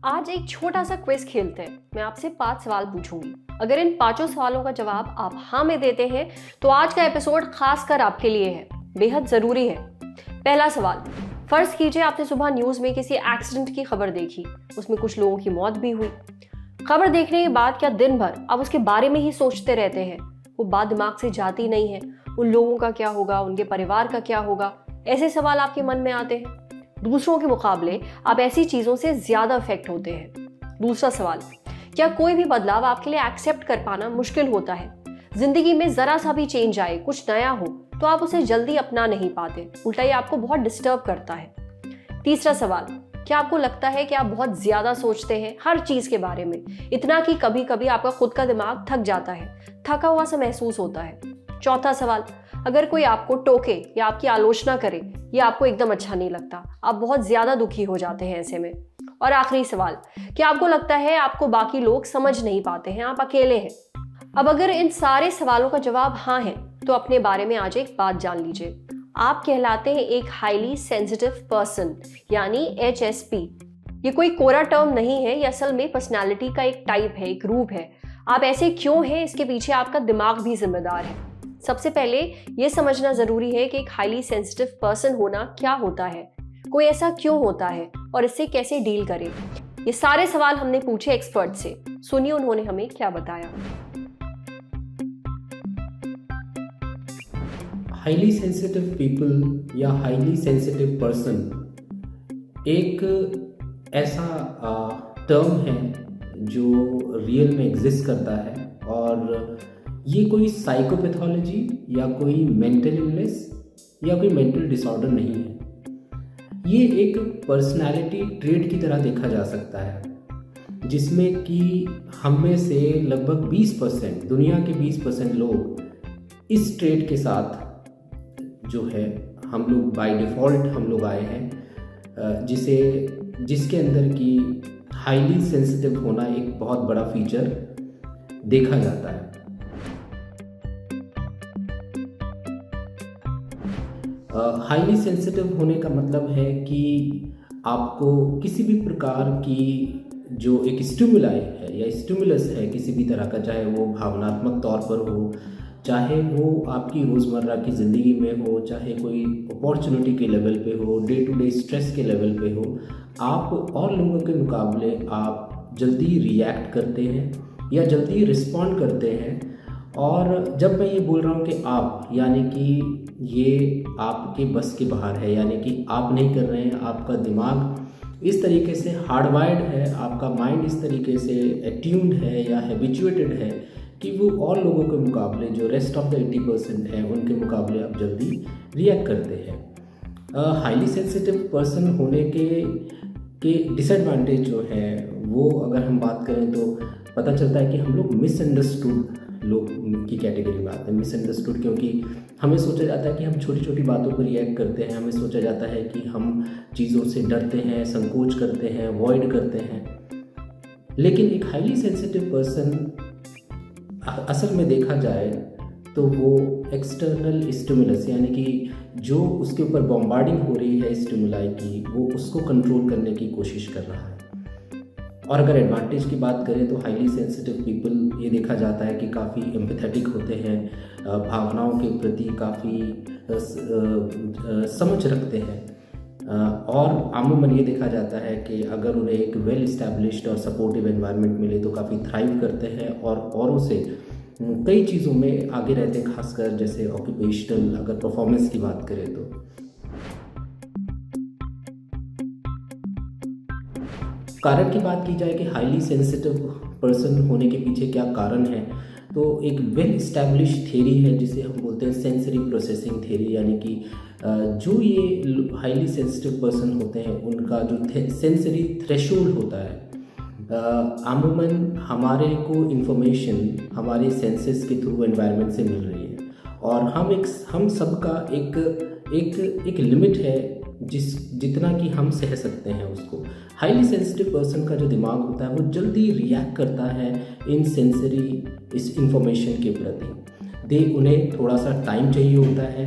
आज एक छोटा सा क्विज खेलते हैं। मैं आपसे 5 सवाल पूछूंगी। अगर इन 5 सवालों का जवाब आप हाँ में देते हैं तो आज का एपिसोड खास कर आपके लिए है, बेहद जरूरी है। पहला सवाल, फर्ज कीजिए आपने सुबह न्यूज में किसी एक्सीडेंट की खबर देखी, उसमें कुछ लोगों की मौत भी हुई। खबर देखने के बाद क्या दिन भर आप उसके बारे में ही सोचते रहते हैं? वो बात दिमाग से जाती नहीं है, उन लोगों का क्या होगा, उनके परिवार का क्या होगा, ऐसे सवाल आपके मन में आते हैं। दूसरों के मुकाबले आप ऐसी चीजों से ज्यादा अफेक्ट होते हैं। दूसरा सवाल, क्या कोई भी बदलाव आपके लिए एक्सेप्ट कर पाना मुश्किल होता है? जिंदगी में जरा सा भी चेंज आए, कुछ नया हो, तो आप उसे जल्दी अपना नहीं पाते, उल्टा ये आपको बहुत डिस्टर्ब करता है। तीसरा सवाल, क्या आपको लगता है कि आप बहुत ज्यादा सोचते हैं हर चीज के बारे में, इतना कि कभी कभी आपका खुद का दिमाग थक जाता है, थका हुआ सा महसूस होता है। चौथा सवाल, अगर कोई आपको टोके या आपकी आलोचना करे, ये आपको एकदम अच्छा नहीं लगता, आप बहुत ज्यादा दुखी हो जाते हैं ऐसे में। और आखिरी सवाल, क्या आपको लगता है आपको बाकी लोग समझ नहीं पाते हैं, आप अकेले हैं? अब अगर इन सारे सवालों का जवाब हाँ है तो अपने बारे में आज एक बात जान लीजिए। आप कहलाते हैं एक हाईली सेंसिटिव पर्सन, यानी HSP। ये कोई कोरा टर्म नहीं है, ये असल में पर्सनैलिटी का एक टाइप है, एक रूप है। आप ऐसे क्यों हैं, इसके पीछे आपका दिमाग भी जिम्मेदार है। सबसे पहले ये समझना जरूरी है कि एक हाईली सेंसिटिव पर्सन होना क्या होता है, कोई ऐसा क्यों होता है और इससे कैसे डील करें। ये सारे सवाल हमने पूछे एक्सपर्ट से, सुनिए उन्होंने हमें क्या बताया। हाईली सेंसिटिव पीपल या हाईली सेंसिटिव पर्सन एक ऐसा टर्म है जो रियल में एग्जिस्ट करता है, और ये कोई साइकोपैथोलॉजी या कोई मेंटल इलनेस या कोई मेंटल डिसऑर्डर नहीं है। ये एक पर्सनालिटी ट्रेट की तरह देखा जा सकता है, जिसमें कि हम में से लगभग 20%, दुनिया के 20% लोग इस ट्रेट के साथ जो है हम लोग बाय डिफ़ॉल्ट हम लोग आए हैं, जिसके अंदर की हाईली सेंसिटिव होना एक बहुत बड़ा फीचर देखा जाता है। हाईली सेंसिटिव होने का मतलब है कि आपको किसी भी प्रकार की जो एक स्टिमुलाई है या स्टिमुलस है किसी भी तरह का, चाहे वो भावनात्मक तौर पर हो, चाहे वो आपकी रोज़मर्रा की ज़िंदगी में हो, चाहे कोई अपॉर्चुनिटी के लेवल पे हो, डे टू डे स्ट्रेस के लेवल पे हो, आप और लोगों के मुकाबले आप जल्दी रिएक्ट करते हैं या जल्दी रिस्पॉन्ड करते हैं। और जब मैं ये बोल रहा हूँ कि आप, यानी कि ये आपके बस के बाहर है, यानी कि आप नहीं कर रहे हैं, आपका दिमाग इस तरीके से हार्डवायर्ड है, आपका माइंड इस तरीके से एट्यून्ड है या हैबिचुएटेड है कि वो और लोगों के मुकाबले, जो रेस्ट ऑफ द 80% है, उनके मुकाबले आप जल्दी रिएक्ट करते हैं। हाईली सेंसिटिव पर्सन होने के डिसएडवांटेज जो है वो अगर हम बात करें तो पता चलता है कि हम लोग मिसअंडरस्टूड लोग की कैटेगरी में आते हैं। मिसअंडरस्टूड क्योंकि हमें सोचा जाता है कि हम छोटी छोटी बातों पर रिएक्ट करते हैं, हमें सोचा जाता है कि हम चीज़ों से डरते हैं, संकोच करते हैं, अवॉइड करते हैं। लेकिन एक हाईली सेंसिटिव पर्सन असल में देखा जाए तो वो एक्सटर्नल स्टिमुलस, यानी कि जो उसके ऊपर बॉम्बार्डिंग हो रही है स्टिमुलाई की, वो उसको कंट्रोल करने की कोशिश कर रहा है। और अगर एडवांटेज की बात करें तो हाईली सेंसिटिव पीपल ये देखा जाता है कि काफ़ी एम्पैथेटिक होते हैं, भावनाओं के प्रति काफ़ी समझ रखते हैं, और आमूमन ये देखा जाता है कि अगर उन्हें एक वेल इस्टेब्लिश्ड और सपोर्टिव एनवायरनमेंट मिले तो काफ़ी थ्राइव करते हैं और औरों से कई चीज़ों में आगे रहते हैं, खासकर जैसे ऑक्यूपेशनल अगर परफॉर्मेंस की बात करें तो। कारण की बात की जाए कि हाईली सेंसिटिव पर्सन होने के पीछे क्या कारण है, तो एक वेल इस्टेब्लिश थ्योरी है जिसे हम बोलते हैं सेंसरी प्रोसेसिंग थ्योरी, यानी कि जो ये हाईली सेंसिटिव पर्सन होते हैं उनका जो सेंसरी थ्रेशोल्ड होता है, आमूमन हमारे को इन्फॉर्मेशन हमारे सेंसेस के थ्रू एनवायरनमेंट से मिल रही है, और हम सबका एक लिमिट है जितना कि हम सह सकते हैं उसको। हाईली सेंसिटिव पर्सन का जो दिमाग होता है वो जल्दी रिएक्ट करता है इन सेंसरी इस इंफॉर्मेशन के प्रति। उन्हें थोड़ा सा टाइम चाहिए होता है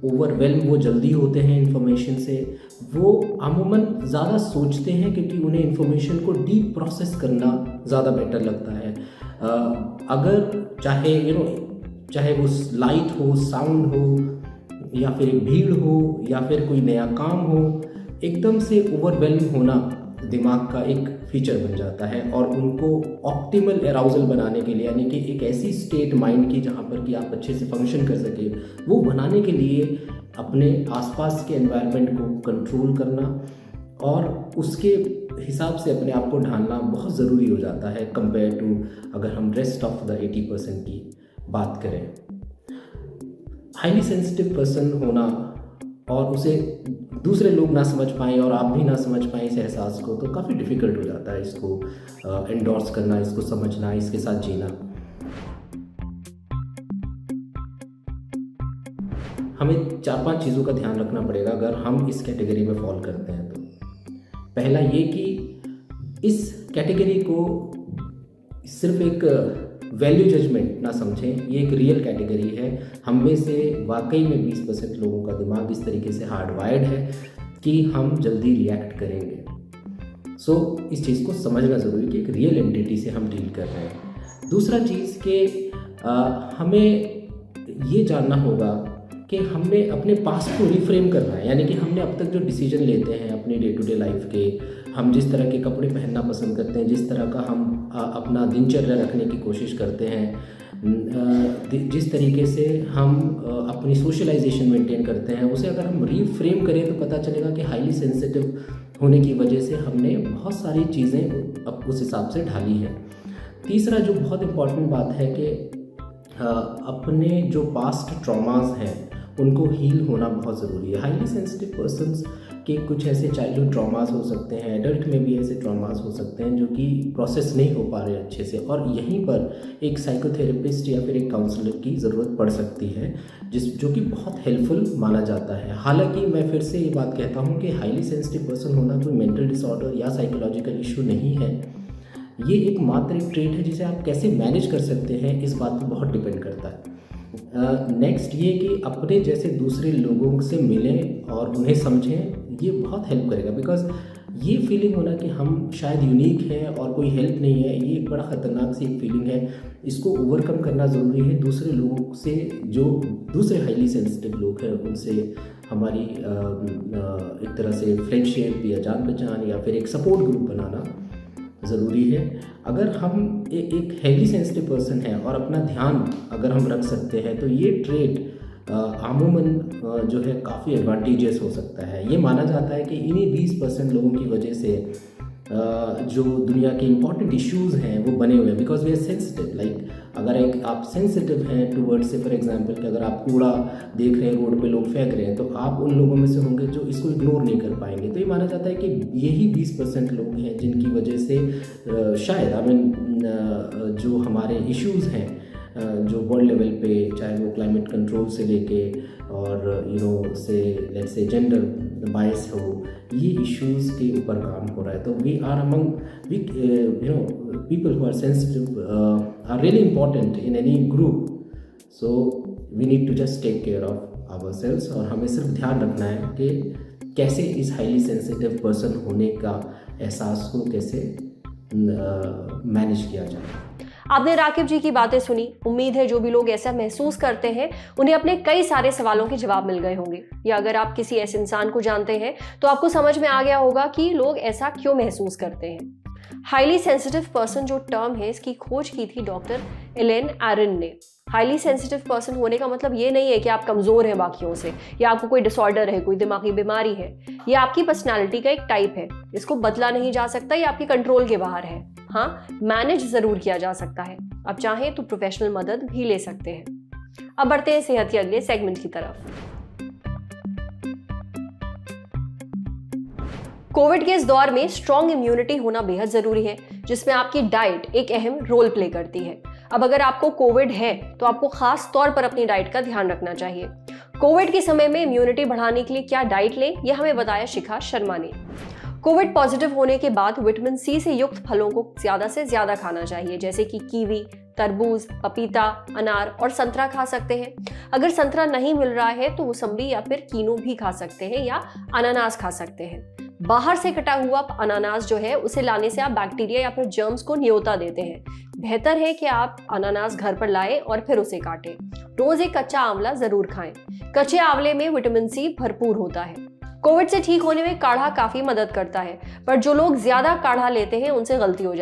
ओवरवेल्म वो जल्दी होते हैं इन्फॉर्मेशन से, वो अमूमन ज़्यादा सोचते हैं क्योंकि उन्हें इन्फॉर्मेशन को डीप प्रोसेस करना ज़्यादा बेटर लगता है। अगर चाहे वो लाइट हो, साउंड हो, या फिर एक भीड़ हो, या फिर कोई नया काम हो, एकदम से ओवरवेल्म होना दिमाग का एक फीचर बन जाता है। और उनको ऑप्टिमल अराउजल बनाने के लिए, यानी कि एक ऐसी स्टेट माइंड की जहाँ पर कि आप अच्छे से फंक्शन कर सके, वो बनाने के लिए अपने आसपास के एनवायरनमेंट को कंट्रोल करना और उसके हिसाब से अपने आप को ढालना बहुत ज़रूरी हो जाता है, कंपेयर टू अगर हम रेस्ट ऑफ द 80% की बात करें। हाईली सेंसिटिव पर्सन होना और उसे दूसरे लोग ना समझ पाएँ और आप भी ना समझ पाएँ इस एहसास को, तो काफ़ी डिफ़िकल्ट हो जाता है इसको एंडोर्स करना, इसको समझना, इसके साथ जीना। हमें 4-5 चीज़ों का ध्यान रखना पड़ेगा अगर हम इस कैटेगरी में फॉल करते हैं तो। पहला ये कि इस कैटेगरी को सिर्फ एक वैल्यू जजमेंट ना समझें, ये एक रियल कैटेगरी है। हम में से वाकई में 20% लोगों का दिमाग इस तरीके से हार्डवायर्ड है कि हम जल्दी रिएक्ट करेंगे। सो इस चीज़ को समझना ज़रूरी है कि एक रियल एंटिटी से हम डील कर रहे हैं। दूसरा चीज़ कि हमें ये जानना होगा कि हमने अपने पास्ट को रिफ्रेम करना है, यानी कि हमने अब तक जो डिसीजन लेते हैं अपनी डे टू डे लाइफ के, हम जिस तरह के कपड़े पहनना पसंद करते हैं, जिस तरह का हम अपना दिनचर्या रखने की कोशिश करते हैं, जिस तरीके से हम अपनी सोशलाइजेशन मेंटेन करते हैं, उसे अगर हम रीफ्रेम करें तो पता चलेगा कि हाईली सेंसिटिव होने की वजह से हमने बहुत सारी चीज़ें अब उस हिसाब से ढाली हैं। तीसरा जो बहुत इम्पॉर्टेंट बात है कि अपने जो पास्ट ट्रॉमास हैं उनको हील होना बहुत ज़रूरी है। हाईली सेंसिटिव पर्सन्स के कुछ ऐसे चाइल्डहुड ट्रॉमास हो सकते हैं, एडल्ट में भी ऐसे ट्रॉमास हो सकते हैं जो कि प्रोसेस नहीं हो पा रहे अच्छे से, और यहीं पर एक साइकोथेरेपिस्ट या फिर एक काउंसलर की ज़रूरत पड़ सकती है, जो कि बहुत हेल्पफुल माना जाता है। हालांकि मैं फिर से ये बात कहता हूँ कि हाईली सेंसिटिव पर्सन होना कोई मेंटल डिसऑर्डर या साइकोलॉजिकल इशू नहीं है। ये एक मात्र एक ट्रेट है जिसे आप कैसे मैनेज कर सकते हैं, इस बात पर बहुत डिपेंड करता है। नेक्स्ट ये कि अपने जैसे दूसरे लोगों से मिलें और उन्हें समझें, ये बहुत हेल्प करेगा। बिकॉज ये फीलिंग होना कि हम शायद यूनिक हैं और कोई हेल्प नहीं है, ये एक बड़ा ख़तरनाक सी एक फीलिंग है। इसको ओवरकम करना ज़रूरी है। दूसरे लोगों से, जो दूसरे हाईली सेंसिटिव लोग हैं, उनसे हमारी एक तरह से फ्रेंडशिप या जान पहचान या फिर एक सपोर्ट ग्रुप बनाना ज़रूरी है। अगर हम एक हाईली सेंसिटिव पर्सन है और अपना ध्यान अगर हम रख सकते हैं तो ये ट्रेट अमूमन जो है काफ़ी एडवांटेजेस हो सकता है। ये माना जाता है कि इन्हीं 20% लोगों की वजह से जो दुनिया के इम्पॉर्टेंट इश्यूज़ हैं वो बने हुए हैं, because we are sensitive. Like अगर एक आप सेंसिटिव हैं टूवर्ड्स से, फॉर एग्जांपल कि अगर आप कूड़ा देख रहे हैं, रोड पे लोग फेंक रहे हैं, तो आप उन लोगों में से होंगे जो इसको इग्नोर नहीं कर पाएंगे। तो ये माना जाता है कि यही 20% लोग हैं जिनकी वजह से शायद जो हमारे इश्यूज़ हैं जो वर्ल्ड लेवल पे, चाहे वो क्लाइमेट कंट्रोल से लेके और से लेट्स से जेंडर बायस हो, ये इश्यूज़ के ऊपर काम हो रहा है। तो we are among people who are sensitive are really important in any group. So we need to just take care of ourselves, और हमें सिर्फ ध्यान रखना है कि कैसे इस हाईली सेंसिटिव पर्सन होने का एहसास को कैसे मैनेज किया जाए। आपने राकिब जी की बातें सुनी। उम्मीद है जो भी लोग ऐसा महसूस करते हैं उन्हें अपने कई सारे सवालों के जवाब मिल गए होंगे, या अगर आप किसी ऐसे इंसान को जानते हैं तो आपको समझ में आ गया होगा कि लोग ऐसा क्यों महसूस करते हैं। हाईली सेंसिटिव पर्सन जो टर्म है, इसकी खोज की थी डॉक्टर एलेन एरन ने। हाईली सेंसिटिव पर्सन होने का मतलब ये नहीं है कि आप कमज़ोर हैं बाकियों से, या आपको कोई डिसऑर्डर है, कोई दिमागी बीमारी है। ये आपकी पर्सनालिटी का एक टाइप है, इसको बदला नहीं जा सकता, ये आपके कंट्रोल के बाहर है। हाँ, मैनेज ज़रूर किया जा सकता है। आप चाहें तो प्रोफेशनल मदद भी ले सकते हैं। अब बढ़ते हैं सेहत के अगले सेगमेंट की तरफ। कोविड के इस दौर में स्ट्रॉन्ग इम्यूनिटी होना बेहद जरूरी है, जिसमें आपकी डाइट एक अहम रोल प्ले करती है। अब अगर आपको कोविड है तो आपको खास तौर पर अपनी डाइट का ध्यान रखना चाहिए। कोविड के समय में इम्यूनिटी बढ़ाने के लिए क्या डाइट लें, यह हमें बताया शिखा शर्मा ने। कोविड पॉजिटिव होने के बाद विटामिन सी से युक्त फलों को ज्यादा से ज्यादा खाना चाहिए, जैसे कि कीवी, तरबूज, पपीता, अनार और संतरा खा सकते हैं। अगर संतरा नहीं मिल रहा है तो मौसम्बी या फिर कीनू भी खा सकते हैं या अनानास खा सकते हैं। बाहर से कटा हुआ अनानास जो है उसे लाने से आप बैक्टीरिया या फिर जर्म्स को न्योता देते हैं। बेहतर है कि आप अनानास घर पर लाएं और फिर उसे काटें। रोज एक कच्चा आंवला जरूर खाएं। कच्चे आंवले में विटामिन सी भरपूर होता है। कोविड से ठीक होने में काढ़ा काफी मदद करता है, पर जो लोग ज्यादा काढ़ा लेते हैं उनसे गलती हो जाती है।